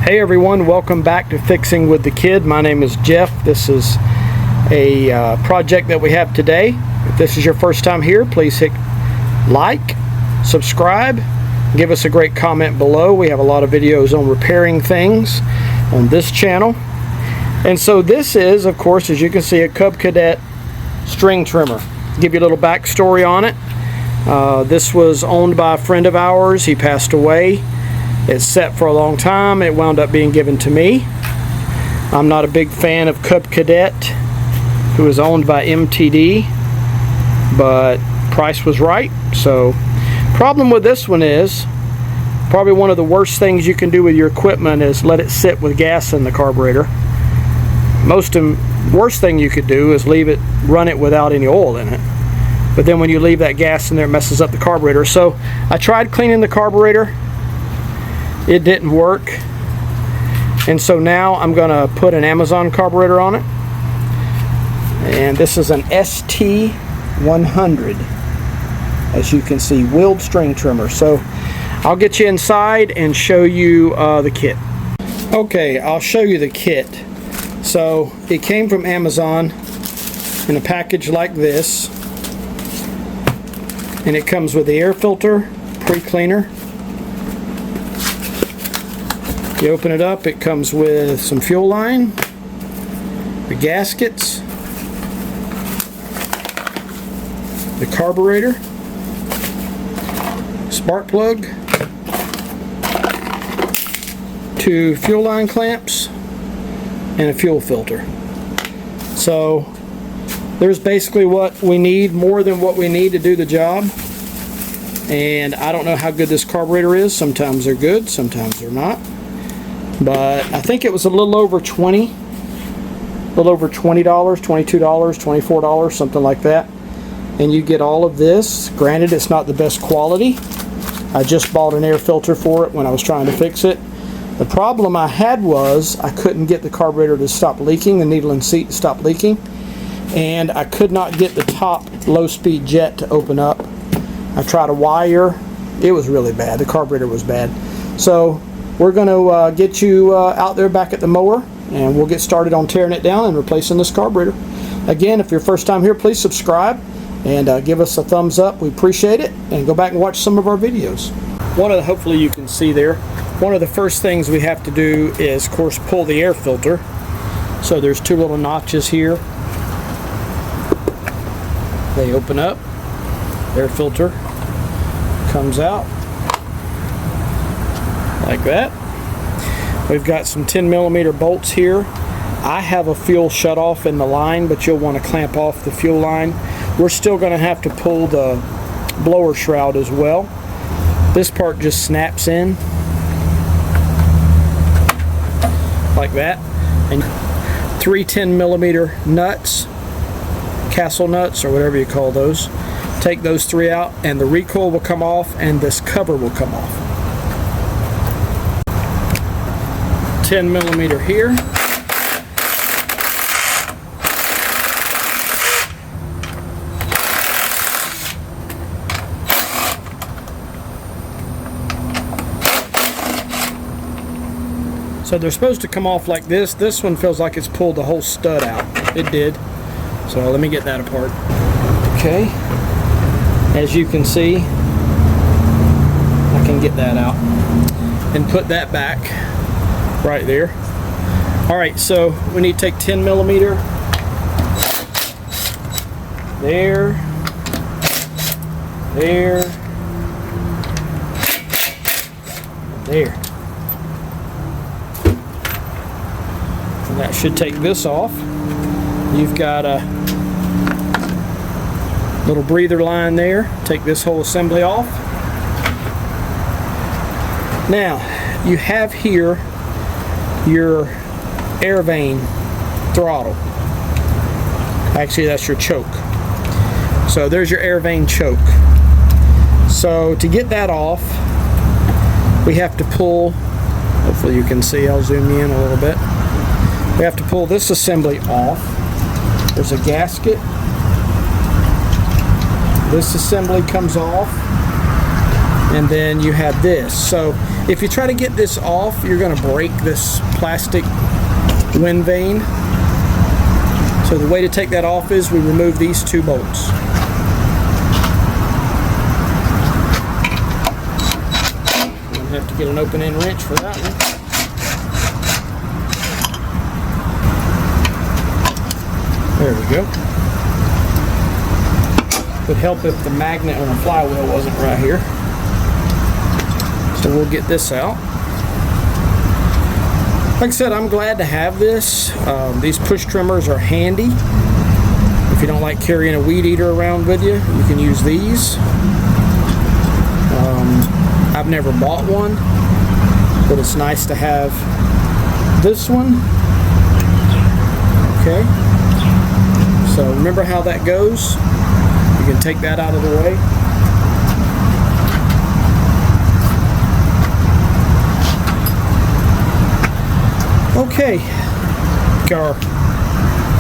Hey everyone, welcome back to Fixing with the Kid. My name is Jeff. This is a project that we have today. If this is your first time here, please hit like, subscribe, give us a great comment below. We have a lot of videos on repairing things on this channel. And so this is, of course, as you can see, a Cub Cadet string trimmer. Give you a little backstory on it. This was owned by a friend of ours. He passed away. It's set for a long time. It wound up being given to me. I'm not a big fan of Cub Cadet, who is owned by MTD, but price was right. So problem with this one is probably one of the worst things you can do with your equipment is let it sit with gas in the carburetor. Worst thing you could do is run it without any oil in it. But then when you leave that gas in there, it messes up the carburetor. So I tried cleaning the carburetor. It didn't work, and so now I'm gonna put an Amazon carburetor on it, and this is an ST100, as you can see, wheeled string trimmer. So I'll get you inside and show you the kit. Okay, I'll show you the kit. So it came from Amazon in a package like this, and it comes with the air filter, pre-cleaner. You open it up, it comes with some fuel line, the gaskets, the carburetor, spark plug, 2 fuel line clamps, and a fuel filter. So there's basically what we need, more than what we need to do the job. And I don't know how good this carburetor is. Sometimes they're good, sometimes they're not. But I think it was a little over $20, $22, $24, something like that. And you get all of this. Granted, it's not the best quality. I just bought an air filter for it when I was trying to fix it. The problem I had was I couldn't get the carburetor to stop leaking, the needle and seat to stop leaking, and I could not get the top low-speed jet to open up. I tried a wire. It was really bad. The carburetor was bad. So we're going to get you out there back at the mower, and we'll get started on tearing it down and replacing this carburetor. Again, if you're first time here, please subscribe and give us a thumbs up. We appreciate it, and go back and watch some of our videos. Hopefully you can see there, one of the first things we have to do is, of course, pull the air filter. So there's 2 little notches here. They open up, air filter comes out like that. We've got some 10mm bolts here. I have a fuel shut off in the line, but you'll want to clamp off the fuel line. We're still going to have to pull the blower shroud as well. This part just snaps in like that. And 3 10mm nuts, castle nuts or whatever you call those. Take those 3 out and the recoil will come off and this cover will come off. 10mm here. So they're supposed to come off like this. This one feels like it's pulled the whole stud out. It did. So let me get that apart. Okay. As you can see, I can get that out and put that back right there. Alright, so we need to take 10mm there, there, there. And that should take this off. You've got a little breather line there. Take this whole assembly off. Now, you have here your air vane throttle. Actually, that's your choke. So there's your air vane choke. So to get that off, we have to pull, hopefully you can see, I'll zoom in a little bit. We have to pull this assembly off. There's a gasket. This assembly comes off, and then you have this. So If you try to get this off, you're going to break this plastic wind vane. So the way to take that off is we remove these 2 bolts. I'm going to have to get an open-end wrench for that one. There we go. Would help if the magnet on the flywheel wasn't right here. So we'll get this out. Like I said, I'm glad to have this. These push trimmers are handy. If you don't like carrying a weed eater around with you, you can use these. I've never bought one, but it's nice to have this one. Okay. So remember how that goes. You can take that out of the way. Okay, got our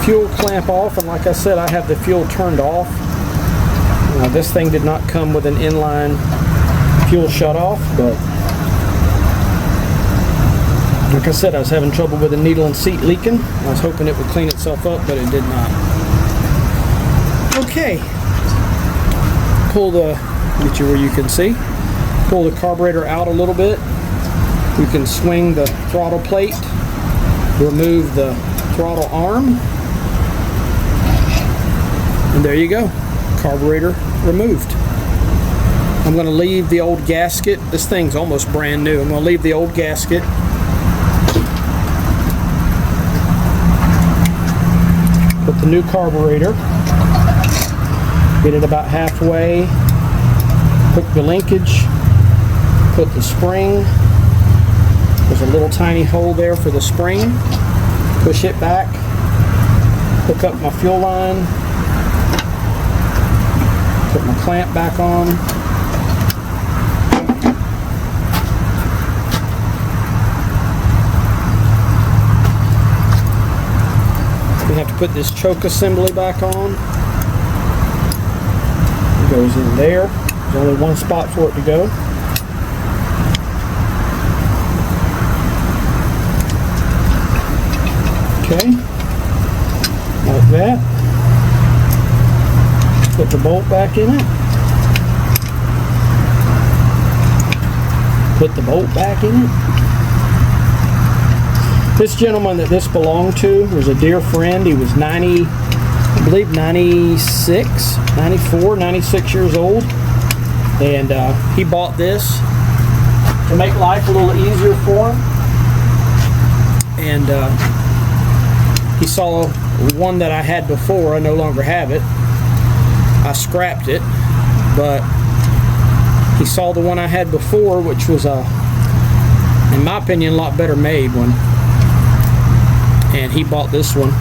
fuel clamp off, and like I said, I have the fuel turned off. This thing did not come with an inline fuel shutoff, but like I said, I was having trouble with the needle and seat leaking. I was hoping it would clean itself up, but it did not. Okay, get you where you can see. Pull the carburetor out a little bit. You can swing the throttle plate, remove the throttle arm, and there you go, carburetor removed. I'm going to leave the old gasket. This thing's almost brand new. I'm going to leave the old gasket. Put the new carburetor. Get it about halfway. Hook the linkage. Put the spring. There's a little tiny hole there for the spring. Push it back. Hook up my fuel line. Put my clamp back on. We have to put this choke assembly back on. It goes in there. There's only one spot for it to go. Okay, like that. Put the bolt back in it. Put the bolt back in it. This gentleman that this belonged to was a dear friend. He was 90, I believe 96, 94, 96 years old. And he bought this to make life a little easier for him. And he saw one that I had before. I no longer have it. I scrapped it, but he saw the one I had before, which was in my opinion, a lot better made one. And he bought this one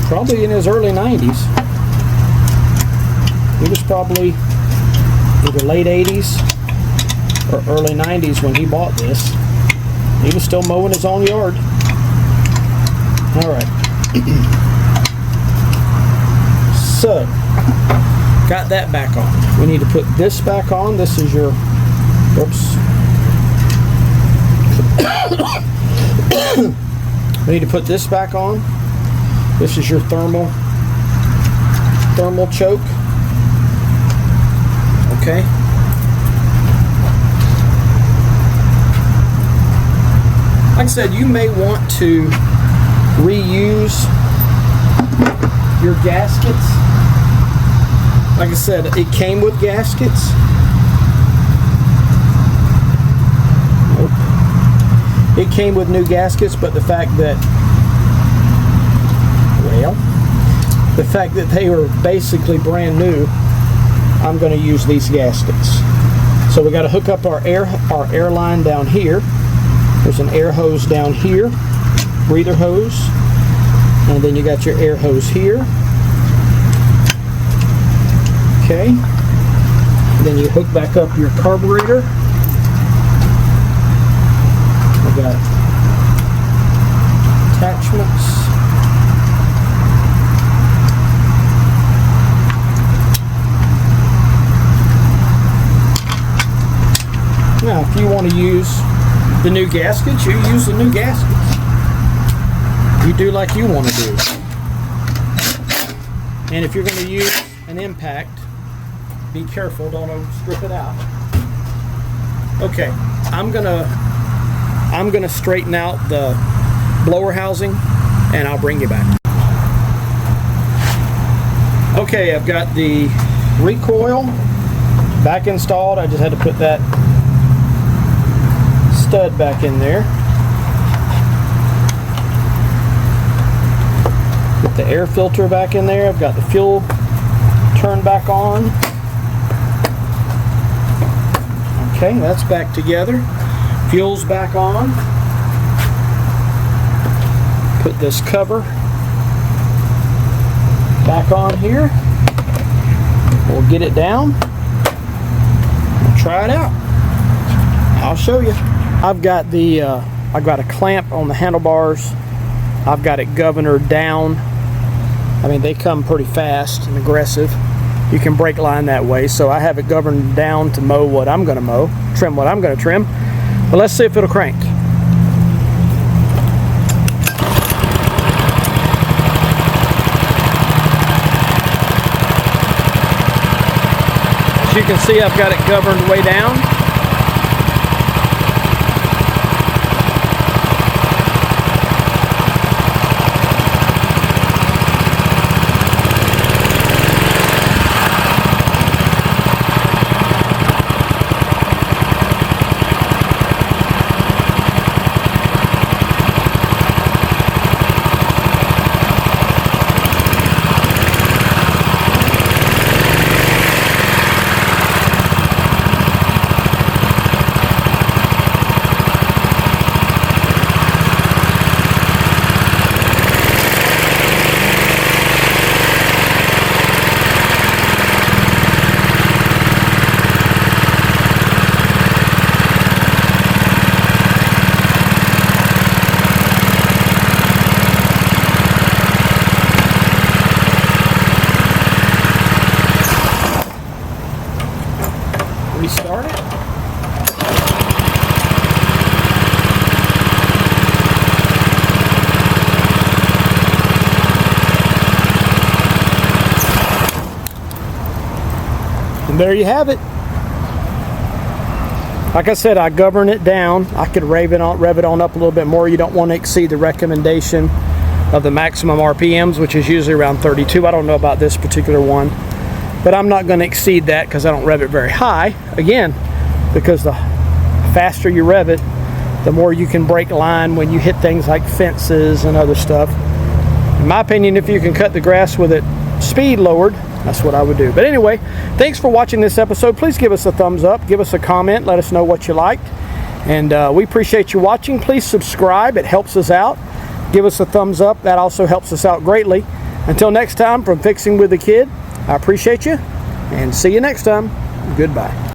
probably in his early 90s. He was probably either late 80s or early 90s when he bought this. He was still mowing his own yard. All right. So, got that back on. We need to put this back on. This is your, oops. We need to put this back on. This is your thermal choke. Okay. Like I said, you may want to reuse your gaskets. Like I said, it came with gaskets. Nope. It came with new gaskets, but the fact that, well, the fact that they were basically brand new, I'm going to use these gaskets. So we got to hook up our air line down here. There's an air hose down here, breather hose, and then you got your air hose here. Okay. And then you hook back up your carburetor. I've got attachments. Now, if you want to use the new gaskets, you use the new gaskets. You do like you want to do. And if you're going to use an impact, be careful, don't strip it out. Okay, I'm gonna straighten out the blower housing, and I'll bring you back. Okay, I've got the recoil back installed. I just had to put that stud back in there. Put the air filter back in there. I've got the fuel turned back on. Okay, that's back together. Fuel's back on. Put this cover back on here. We'll get it down. We'll try it out. I'll show you. I've got a clamp on the handlebars. I've got it governor down. I mean, they come pretty fast and aggressive. You can brake line that way, so I have it governed down to mow what I'm going to mow, trim what I'm going to trim. But let's see if it'll crank. As you can see, I've got it governed way down. Restart it. And there you have it. Like I said, I govern it down. I could rev it on up a little bit more. You don't want to exceed the recommendation of the maximum RPMs, which is usually around 32. I don't know about this particular one, but I'm not going to exceed that because I don't rev it very high. Again, because the faster you rev it, the more you can brake line when you hit things like fences and other stuff. In my opinion, if you can cut the grass with it speed lowered, that's what I would do. But anyway, thanks for watching this episode. Please give us a thumbs up, give us a comment, let us know what you liked. And we appreciate you watching. Please subscribe, it helps us out. Give us a thumbs up, that also helps us out greatly. Until next time, from Fixing with the Kid, I appreciate you, and see you next time. Goodbye.